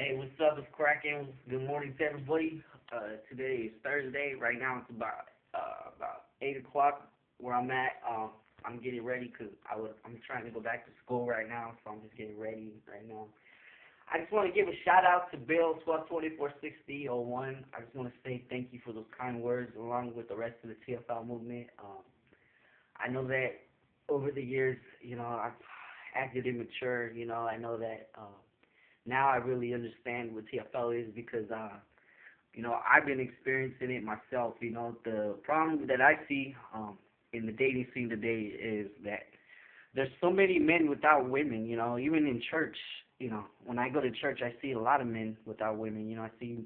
Hey, what's up? It's cracking. Good morning to everybody. Today is Thursday. Right now it's about 8 o'clock where I'm at. I'm getting ready because I'm trying to go back to school right now, so I'm just getting ready right now. I just want to give a shout out to bill1224601. I just want to say thank you for those kind words, along with the rest of the TFL movement. I know that over the years, I've acted immature. I know that. Now I really understand what TFL is because I've been experiencing it myself. The problem that I see in the dating scene today is that there's so many men without women. Even in church. When I go to church, I see a lot of men without women. I see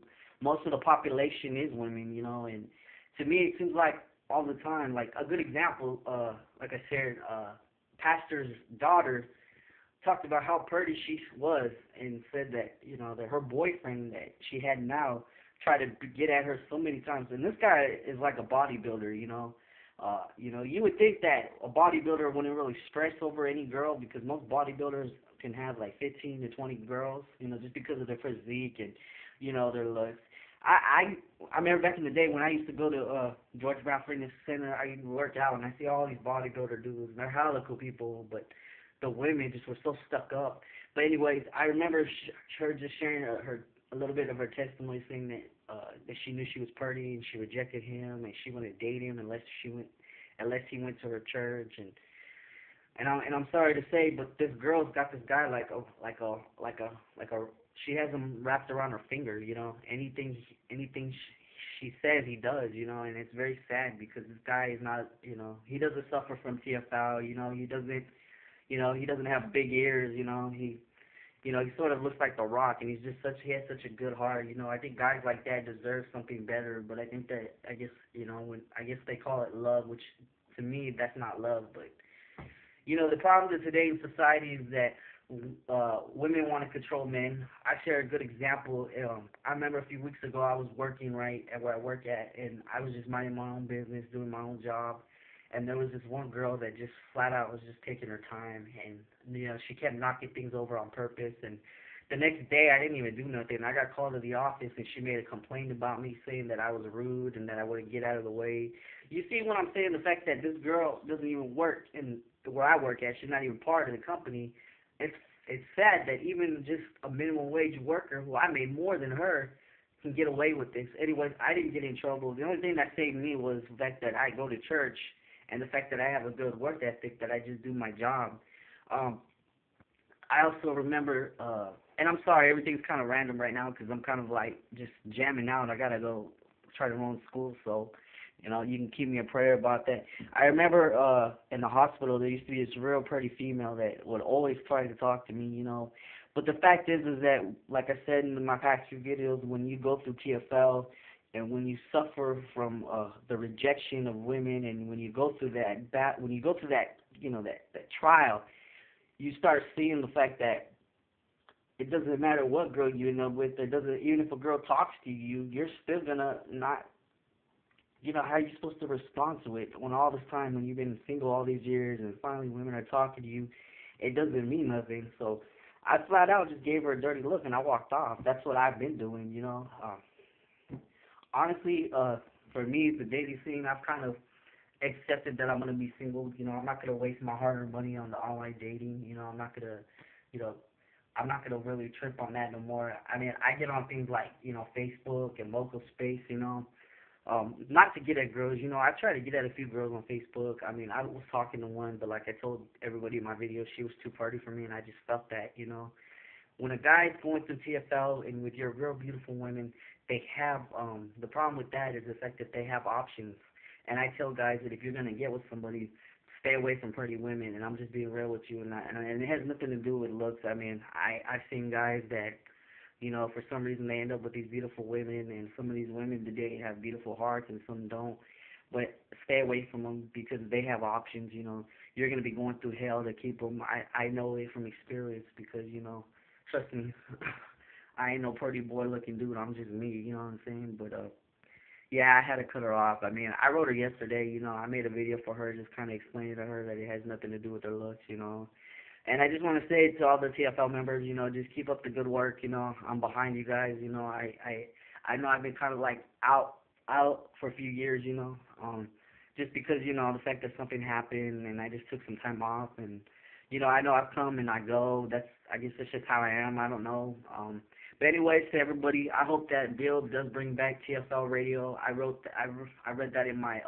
most of the population is women. And to me, it seems like all the time. Like a good example, like I said, pastor's daughter talked about how pretty she was and said that that her boyfriend that she had now tried to get at her so many times. And this guy is like a bodybuilder. You would think that a bodybuilder wouldn't really stress over any girl because most bodybuilders can have like 15 to 20 girls, just because of their physique and their looks. I remember back in the day when I used to go to George Brown Fitness Center. I used to work out and I see all these bodybuilder dudes and they're hella cool people, but the women just were so stuck up. But anyways, I remember her just sharing her a little bit of her testimony, saying that she knew she was pretty and she rejected him and she wouldn't date him unless he went to her church. And I'm sorry to say, but this girl's got this guy like a she has him wrapped around her finger. Anything she says he does. And it's very sad because this guy is not. He doesn't suffer from TFL. He doesn't have big ears. He sort of looks like The Rock, and he has such a good heart. I think guys like that deserve something better. But I think that I guess they call it love, which to me that's not love. But the problem with today's society is that women want to control men. I share a good example. I remember a few weeks ago I was working right at where I work at, and I was just minding my own business, doing my own job. And there was this one girl that just flat out was just taking her time, and she kept knocking things over on purpose. And the next day I didn't even do nothing. I got called to the office, and she made a complaint about me, saying that I was rude and that I wouldn't get out of the way. You see what I'm saying? The fact that this girl doesn't even work in where I work at, she's not even part of the company. It's sad that even just a minimum wage worker, who I made more than her, can get away with this. Anyways, I didn't get in trouble. The only thing that saved me was the fact that I go to church and the fact that I have a good work ethic, that I just do my job. I also remember, and I'm sorry, everything's kind of random right now because I'm kind of like just jamming out. I gotta go try to run school, so you can keep me in prayer about that. I remember in the hospital there used to be this real pretty female that would always try to talk to me, But the fact is that, like I said in my past few videos, when you go through TFL and when you suffer from the rejection of women, and when you go through that that trial, you start seeing the fact that it doesn't matter what girl you end up with. It doesn't, even if a girl talks to you, you're still gonna not. How are you supposed to respond to it when all this time, when you've been single all these years, and finally women are talking to you, it doesn't mean nothing. So I flat out just gave her a dirty look and I walked off. That's what I've been doing. Honestly, for me, the dating scene, I've kind of accepted that I'm gonna be single. I'm not gonna waste my hard-earned money on the online dating. You know, I'm not gonna really trip on that no more. I mean, I get on things like Facebook and local space. Not to get at girls. I try to get at a few girls on Facebook. I mean, I was talking to one, but like I told everybody in my video, she was too party for me, and I just felt that. When a guy's going through TFL and with your real beautiful women, they have the problem with that is the fact that they have options. And I tell guys that if you're gonna get with somebody, stay away from pretty women. And I'm just being real with you, and it has nothing to do with looks. I mean, I've seen guys that for some reason they end up with these beautiful women, and some of these women today have beautiful hearts and some don't. But stay away from them because they have options. You're gonna be going through hell to keep them. I know it from experience because trust me, I ain't no pretty boy looking dude. I'm just me. You know what I'm saying? But yeah, I had to cut her off. I mean, I wrote her yesterday. I made a video for her, just kind of explaining to her that it has nothing to do with her looks. And I just want to say to all the TFL members, just keep up the good work. I'm behind you guys. I know I've been kind of like out for a few years. Just because the fact that something happened and I just took some time off, and I know I've come and I go. I guess that's just how I am. I don't know. But anyways, to everybody, I hope that Bill does bring back TFL radio. I read that in my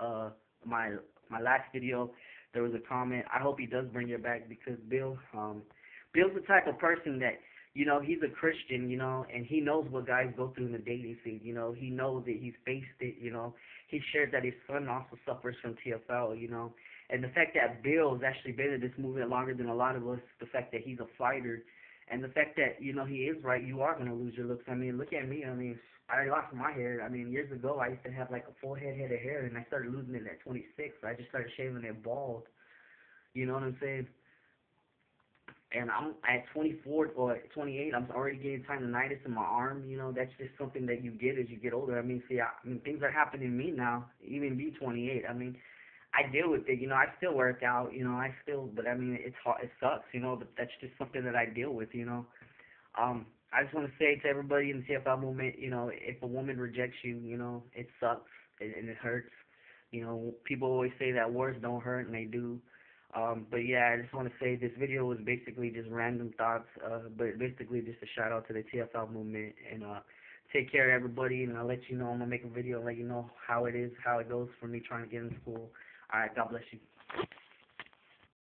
last video. There was a comment. I hope he does bring it back because Bill's the type of person that, he's a Christian, and he knows what guys go through in the dating scene. He knows that he's faced it. He shared that his son also suffers from TFL. And the fact that Bill's actually been in this movement longer than a lot of us, the fact that he's a fighter, and the fact that, he is right, you are going to lose your looks. I mean, look at me. I mean, I lost my hair. I mean, years ago, I used to have like a full head of hair, and I started losing it at 26. So I just started shaving it bald. You know what I'm saying? And I'm at 24 or 28. I'm already getting tendonitis in my arm. That's just something that you get as you get older. I mean, things are happening to me now, even me 28. I mean, I deal with it. I still work out. But I mean, it's hard. It sucks. But that's just something that I deal with. I just want to say to everybody in the TFL movement, if a woman rejects you, it sucks and it hurts. People always say that words don't hurt, and they do. But yeah, I just want to say this video was basically just random thoughts, but basically just a shout out to the TFL movement, and take care of everybody, and I'll let you know. I'm gonna make a video and let you know how it is, how it goes for me trying to get in school. All right, God bless you.